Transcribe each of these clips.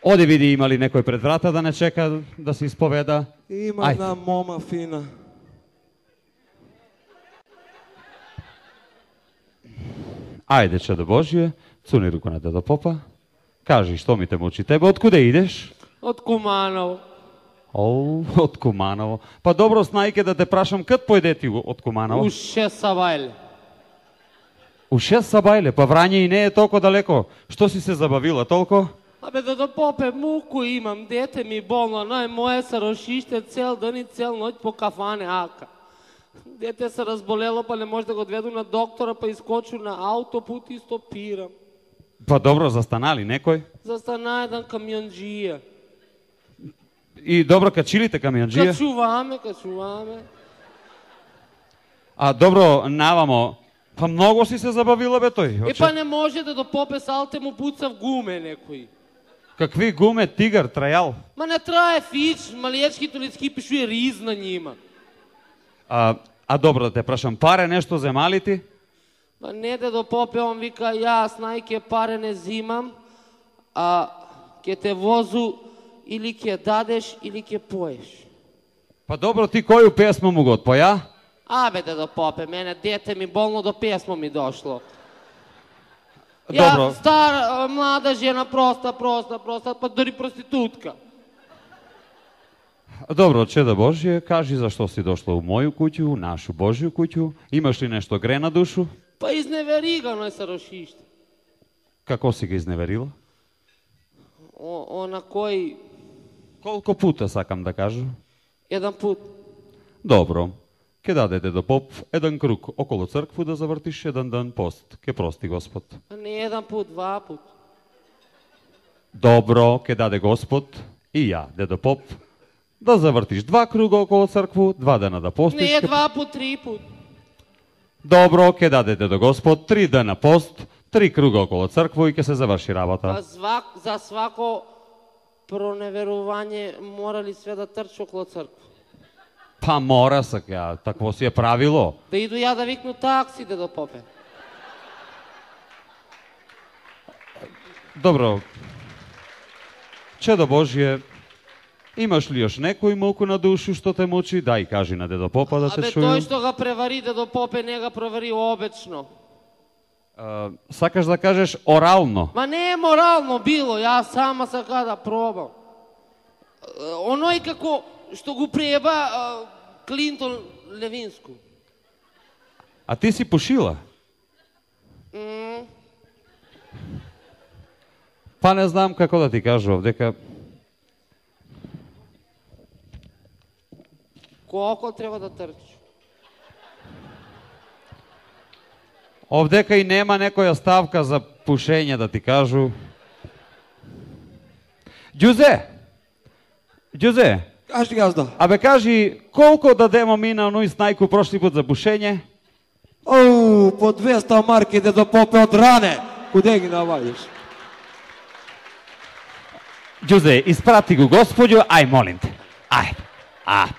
Оди види има ли некој пред врата да не чека да се исповеда. Има една мома фина. Ајде, чедо Божие, цуни руку на дедо попа. Кажи, што ми те мучи тебе, откуде идеш? Од Куманово. О, од Куманово. Па добро, знајке да те прашам, кад појде ти од Куманово? У 6 сабајле. У 6 сабајле, па Врање и не е толку далеко. Што си се забавила толку? Абе, дедо попе, муку имам, дете ми болно, моје се рошиште цел ден и цел ноќ по кафане ака. Дете се разболело, па не може да го одведу на доктора, па искочу на аутопут и стопирам. Па добро, застанали некој? Застана еден камионџија. И добро, качилите камионџија? Качуваме. А добро, навамо, па многу си се забавила бе тој. Па не може да до попе салте му пуца в гуме некој. Какви гуме, тигар, трајал? Ма не трае фич, малијачки толицки пишуе риз на њима. А добро да те прашам, паре нешто земали ти? Па не дедо попе, он вика, јас најке паре не зимам, а ке те возу или ке дадеш или ке поеш. Па добро, ти коју песму му го отпоја? Абе дедо попе, мене дете ми болно до песмо ми дошло. Добро. Ја стара, млада жена, проста, па дори проститутка. Добро, чедо Божие, кажи зашто си дошла у моју куќу, у нашу Божју куќу. Имаш ли нешто гре на душу? Па изневеригано е са рошиште. Како си ги изневерила? Она кој... Колко пута сакам да кажу? Еден пут. Добро. Ке даде дедо поп еден круг околу цркву да завртиш еден ден пост. Ке прости Господ. А не еден пут, 2 пут. Добро, ке даде Господ и ја, дедо поп, да завртиш 2 круга околу цркву, 2 дена да постиш. Не 2 пут, 3 пут. Добро, ке даде дедо Господ 3 дена пост, 3 круга околу цркву и ке се заврши работа. Па за свако проневерување мора ли све да трчи околу црква? Па мора сака, такво си е правило. Да иду ја да викну такси, дедо попе. Добро. Чедо Божие, имаш ли još некој муку на душу што те мучи? Дај, кажи на дедо попа да те Абе, чују. тој што ga превари дедо попе, не ga превари обечно. Сакаш да кажеш орално? Ма не е морално било, ја сама сака да пробам. Оној како што го преба Клинтон Левинску. А ти си пушила? Па не знам како да ти кажувам, дека... Колко треба да трчи? Овдека и нема некоја ставка за пушење, да ти кажу. Ѓузе! Ѓузе! Кажи газда. Абе кажи, колко дадемо ми на оној снајку прошли пут за пушење? Оу, по 200 марки дедо попе од ране. Куде ги навалиш? Ѓузе, испрати го Господју, ај молим те. Ај.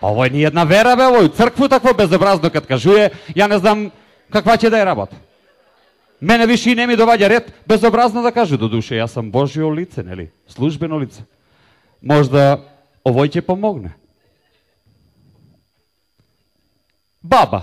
Па овој ни една вера, бе, овој цркву такво безобразно кад кажуе, ја не знам каква ќе да е работа. Мене више и не ми доваѓа ред безобразно да кажу, до душе, јас сам Божјо лице, нели? Службено лице. Можда овој ќе помогне. Баба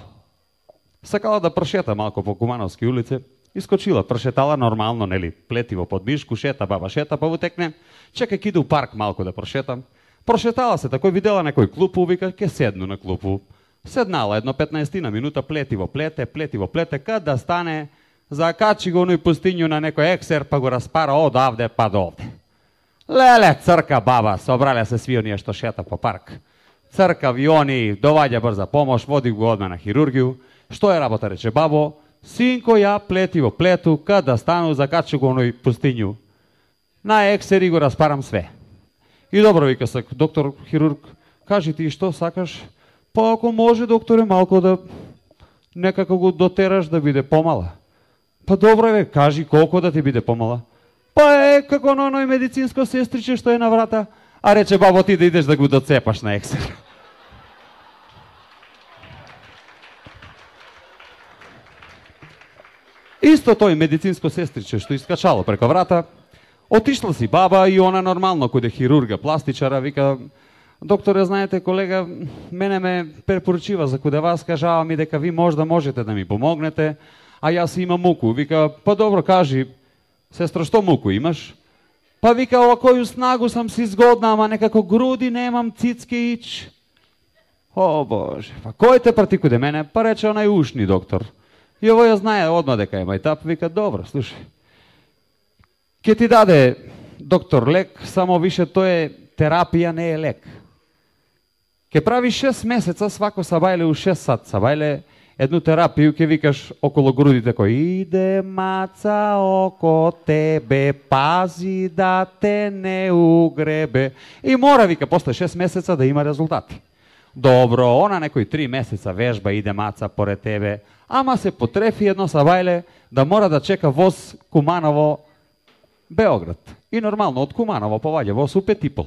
сакала да прошета малку по Кумановски улице, искочила, прошетала нормално, нели? Плетиво под мишку, шета, баба шета, па утекне, чекај ки иду у парк малку да прошетам. Прошетала се, такој видела некој клупу, вика, ке седну на клупу. Седнала едно 15 минута, плетиво плете, кад да стане, закачи го оној пустињу на некој ексер, па го распара од авде па до овде. Леле, црка баба, собрале се сви оние што шета по парк. Црка, авиони, доваѓа брза помош, води го одма на хирургију. Што е работа, рече бабо? Синко, ја плетиво плету, кад да стану, закачи го оној пустињу. На ексер и го распарам све. И добро, вика се, доктор, хирург, кажи ти што сакаш? Па ако може, докторе, малко да некако го дотераш да биде помала. Па добро е, кажи колко да ти биде помала. Па е, како на оној медицинско сестриче што е на врата, а рече бабо ти да идеш да го доцепаш на ексер. Исто тој медицинско сестриче што искачало преко врата, Отишла си баба и она нормално куде хирурга, пластичара, вика, докторе, знаете, колега, мене ме препоръчива за куде вас, кажава ми дека ви можете да ми помогнете, а јас имам муку. Вика, па добро, кажи, сестро, што муку имаш? Па вика, ова коju снагу сам си згодна, ама некако груди немам, цицки ич. О, Боже, па кој те прати куде мене? Па рече онај ушни доктор. И ово ја знае одма дека е мајтап, вика, добро, слушай. Ке ти даде доктор лек, само више тој е терапија, не е лек. Ке прави 6 месеца, свако сабајле у 6 сат сабајле, едну терапiju, ке викаш около грудите кој иде маца око тебе, пази да те не угребе. И мора, вика, после 6 месеца да има резултати. Добро, она некој 3 месеца вежба, иде маца поред тебе, ама се потрефи едно сабајле да мора да чека воз Куманово Београд. И нормално, од Куманово поваѓа воз у 5:30.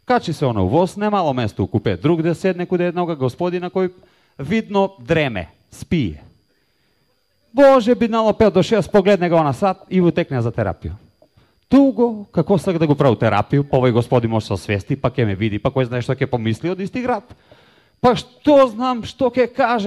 Качи се оно воз, немало место у купе, другде седне куде еднога господина кој видно дреме, спие. Боже, биднало 5 до 6, погледне го на сат и го текне за терапија. Туго, како сак да го прави терапiju, па овој господи може се освести, па ке ме види, па кој знае што ќе помисли од исти град. Па што знам, што ќе каже,